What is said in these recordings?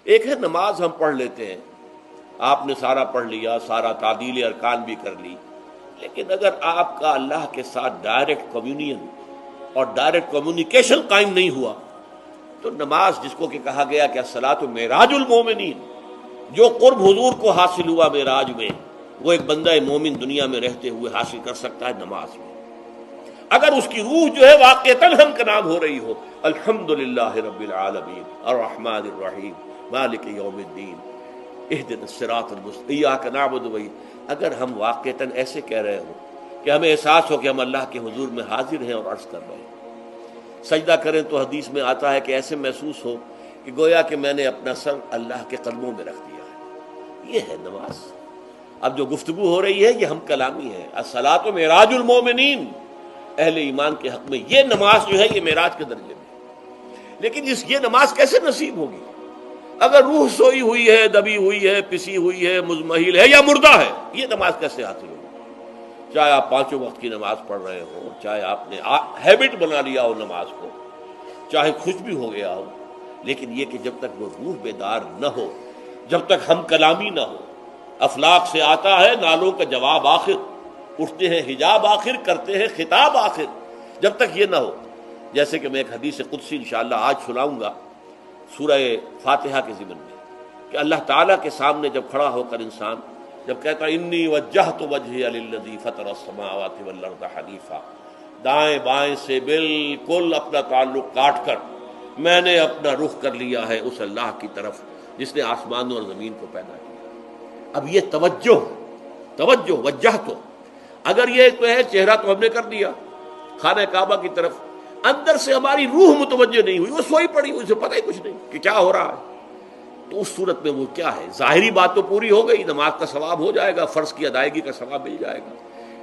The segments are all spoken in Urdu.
ایک ہے نماز ہم پڑھ لیتے ہیں، آپ نے سارا پڑھ لیا، سارا تعدیل ارکان بھی کر لی، لیکن اگر آپ کا اللہ کے ساتھ ڈائریکٹ کمیونین اور ڈائریکٹ کمیونیکیشن قائم نہیں ہوا تو نماز، جس کو کہ کہا گیا کہ الصلاۃ معراج المومنین، جو قرب حضور کو حاصل ہوا معراج میں، وہ ایک بندہ مومن دنیا میں رہتے ہوئے حاصل کر سکتا ہے نماز میں، اگر اس کی روح جو ہے واقعتاً ہم کا نام ہو رہی ہو الحمدللہ رب العالمین الرحمن الرحیم مالک یوم الدین اہدنا الصراط المستقیم ایاک نعبد و اگر ہم واقعتاً ایسے کہہ رہے ہوں کہ ہمیں احساس ہو کہ ہم اللہ کے حضور میں حاضر ہیں اور عرض کر رہے ہیں، سجدہ کریں تو حدیث میں آتا ہے کہ ایسے محسوس ہو کہ گویا کہ میں نے اپنا سر اللہ کے قدموں میں رکھ دیا ہے، یہ ہے نماز۔ اب جو گفتگو ہو رہی ہے یہ ہم کلامی ہے، الصلاۃ معراج المومنین، اہل ایمان کے حق میں یہ نماز جو ہے یہ معراج کے درجے میں، لیکن یہ نماز کیسے نصیب ہوگی اگر روح سوئی ہوئی ہے، دبی ہوئی ہے، پسی ہوئی ہے، مزمحل ہے یا مردہ ہے؟ یہ نماز کیسے حاصل ہوگی؟ چاہے آپ پانچوں وقت کی نماز پڑھ رہے ہوں، چاہے آپ نے ہیبٹ بنا لیا ہو نماز کو، چاہے خوش بھی ہو گیا ہو، لیکن یہ کہ جب تک وہ روح بیدار نہ ہو، جب تک ہم کلامی نہ ہو، افلاک سے آتا ہے نالوں کا جواب آخر، اٹھتے ہیں حجاب آخر، کرتے ہیں خطاب آخر، جب تک یہ نہ ہو، جیسے کہ میں ایک حدیث قدسی انشاءاللہ آج سناؤں گا سورہ فاتحہ کے ضمن میں، کہ اللہ تعالیٰ کے سامنے جب کھڑا ہو کر انسان جب کہتا ہے انی وجہت وجہی للذی فطر السماوات والارض حنیفا، دائیں بائیں سے بالکل اپنا تعلق کاٹ کر میں نے اپنا رخ کر لیا ہے اس اللہ کی طرف جس نے آسمانوں اور زمین کو پیدا کیا۔ اب یہ توجہ وجہ تو اگر یہ تو ہے چہرہ تو ہم نے کر دیا خانہ کعبہ کی طرف، اندر سے ہماری روح متوجہ نہیں ہوئی، وہ سوئی پڑی، اسے پتہ ہی کچھ نہیں کہ کیا ہو رہا ہے، تو اس صورت میں وہ کیا ہے؟ ظاہری بات تو پوری ہو گئی، نماز کا ثواب ہو جائے گا، فرض کی ادائیگی کا ثواب مل جائے گا،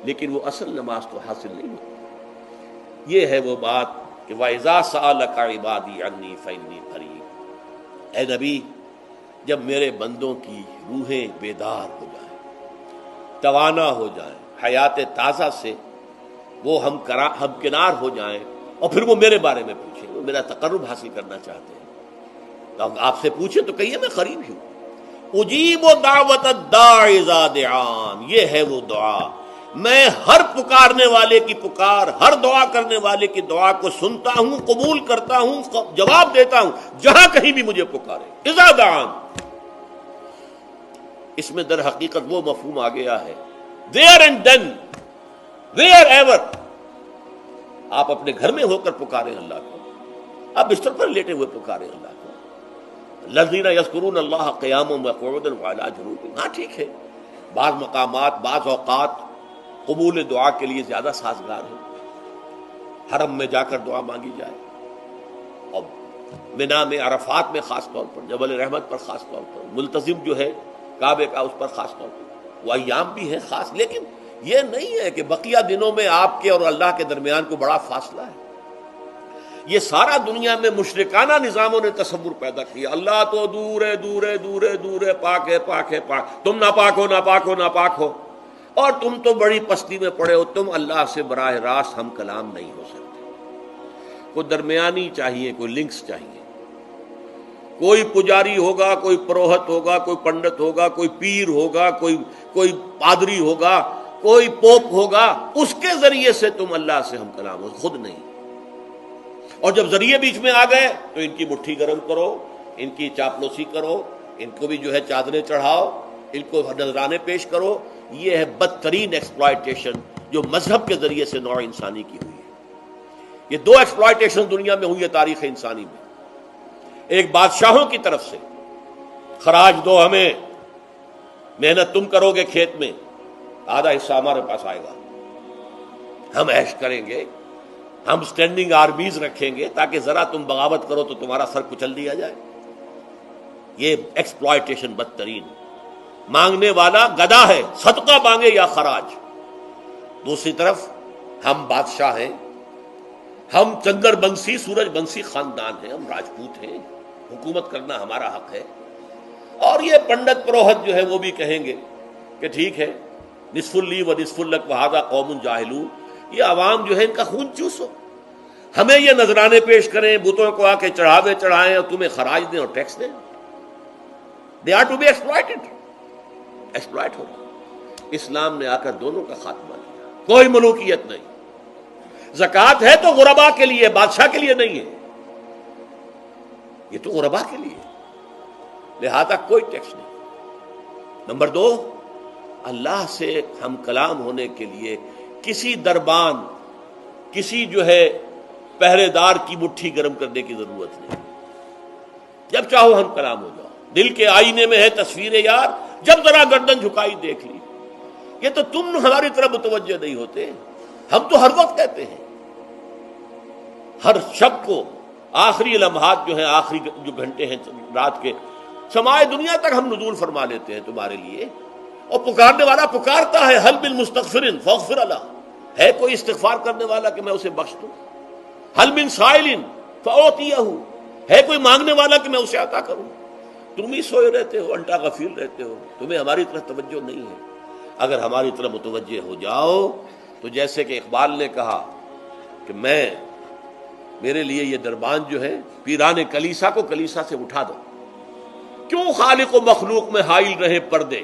لیکن وہ اصل نماز تو حاصل نہیں ہوئی۔ یہ ہے وہ بات کہ وَإِذَا سَأَلَكَ عِبَادِي عَنِّي فَإِنِّي قَرِيبٌ، اے نبی جب میرے بندوں کی روحیں بیدار ہو جائیں، توانا ہو جائیں، حیات تازہ سے وہ ہم کنار ہو جائیں، اور پھر وہ میرے بارے میں پوچھیں، وہ میرا تقرب حاصل کرنا چاہتے ہیں، تو آپ سے پوچھیں تو کہیے میں قریب ہی ہوں۔ اجیب دعوت الداع اذا دعان، یہ ہے وہ دعا، میں ہر پکارنے والے کی پکار، ہر دعا کرنے والے کی دعا کو سنتا ہوں، قبول کرتا ہوں، جواب دیتا ہوں جہاں کہیں بھی مجھے پکارے۔ اذا دعان، اس میں در حقیقت وہ مفہوم آ گیا ہے there and then where ever، آپ اپنے گھر میں ہو کر پکاریں اللہ کو، آپ بستر پر لیٹے ہوئے پکاریں اللہ کو، الذین یذکرون اللہ قیاما وقعودا وعلی جنوبہم، ہاں ٹھیک ہے بعض مقامات بعض اوقات قبول دعا کے لیے زیادہ سازگار ہے، حرم میں جا کر دعا مانگی جائے، اور منا میں، عرفات میں خاص طور پر، جبل رحمت پر خاص طور پر، ملتزم جو ہے کعبے کا اس پر خاص طور پر، وہ ایام بھی ہے خاص، لیکن یہ نہیں ہے کہ بقیہ دنوں میں آپ کے اور اللہ کے درمیان کو بڑا فاصلہ ہے۔ یہ سارا دنیا میں مشرکانہ نظاموں نے تصور پیدا کیا، اللہ تو دور ہے، دور ہے، دور ہے، دور ہے، پاک ہے، پاک ہے، پاک، تم ناپاک ہو، ناپاک ہو، ناپاک ہو، اور تم تو بڑی پستی میں پڑے ہو، تم اللہ سے براہ راست ہم کلام نہیں ہو سکتے۔ کوئی درمیانی چاہیے، کوئی لنکس چاہیے، کوئی پجاری ہوگا، کوئی پروہت ہوگا، کوئی پنڈت ہوگا، کوئی پیر ہوگا، کوئی پادری ہوگا، کوئی پوپ ہوگا، اس کے ذریعے سے تم اللہ سے ہم کلام ہو، خود نہیں۔ اور جب ذریعے بیچ میں آ گئے تو ان کی مٹھی گرم کرو، ان کی چاپلوسی کرو، ان کو بھی جو ہے چادریں چڑھاؤ، ان کو نذرانے پیش کرو۔ یہ ہے بدترین ایکسپلائٹیشن جو مذہب کے ذریعے سے نوع انسانی کی ہوئی ہے۔ یہ دو ایکسپلائٹیشن دنیا میں ہوئی ہے تاریخ انسانی میں، ایک بادشاہوں کی طرف سے خراج دو ہمیں، محنت تم کرو گے کھیت میں، آدھا حصہ ہمارے پاس آئے گا، ہم عیش کریں گے، ہم سٹینڈنگ آرمیز رکھیں گے تاکہ ذرا تم بغاوت کرو تو تمہارا سر کچل دیا جائے۔ یہ ایکسپلائٹیشن بدترین، مانگنے والا گدا ہے، صدقہ مانگے یا خراج۔ دوسری طرف ہم بادشاہ ہیں، ہم چندر بنسی سورج بنسی خاندان ہیں، ہم راجپوت ہیں، حکومت کرنا ہمارا حق ہے، اور یہ پنڈت پروہت جو ہے وہ بھی کہیں گے کہ ٹھیک ہے، نصف لی و نصف لک وہذا قوم جاہلون، یہ عوام جو ہے ان کا خون چوسو، ہمیں یہ نذرانے پیش کریں، بتوں کو آ کے چڑھاوے چڑھائیں اور تمہیں خراج دیں اور ٹیکس دیں۔ They are to be exploited, exploit ہو رہا۔ اسلام نے آ کر دونوں کا خاتمہ کیا، کوئی ملوکیت نہیں۔ زکوٰۃ ہے تو غربا کے لیے، بادشاہ کے لیے نہیں ہے، یہ تو غربا کے لیے، لہذا کوئی ٹیکس نہیں۔ نمبر 2، اللہ سے ہم کلام ہونے کے لیے کسی دربان، کسی جو ہے پہرے دار کی مٹھی گرم کرنے کی ضرورت نہیں، جب چاہو ہم کلام ہو جاؤ۔ دل کے آئینے میں ہے تصویر یار، جب ذرا گردن جھکائی دیکھ لی۔ یہ تو تم ہماری طرف متوجہ نہیں ہوتے، ہم تو ہر وقت کہتے ہیں، ہر شب کو آخری لمحات جو ہیں، آخری جو گھنٹے ہیں رات کے، سمائے دنیا تک ہم نزول فرما لیتے ہیں تمہارے لیے، اور پکارنے والا پکارتا ہے، حل من مستغفر فاغفر لہ، ہے کوئی استغفار کرنے والا کہ میں اسے بخش دوں؟ حل من سائل فاعطیہ، ہے کوئی مانگنے والا کہ میں اسے عطا کروں؟ تم ہی سوئے رہتے ہو، الٹا غفیر رہتے ہو، تمہیں ہماری طرف توجہ نہیں ہے۔ اگر ہماری طرف متوجہ ہو جاؤ تو جیسے کہ اقبال نے کہا کہ میرے لیے یہ دربان جو ہے، پیران کلیسا کو کلیسا سے اٹھا دو، کیوں خالق و مخلوق میں حائل رہے پردے،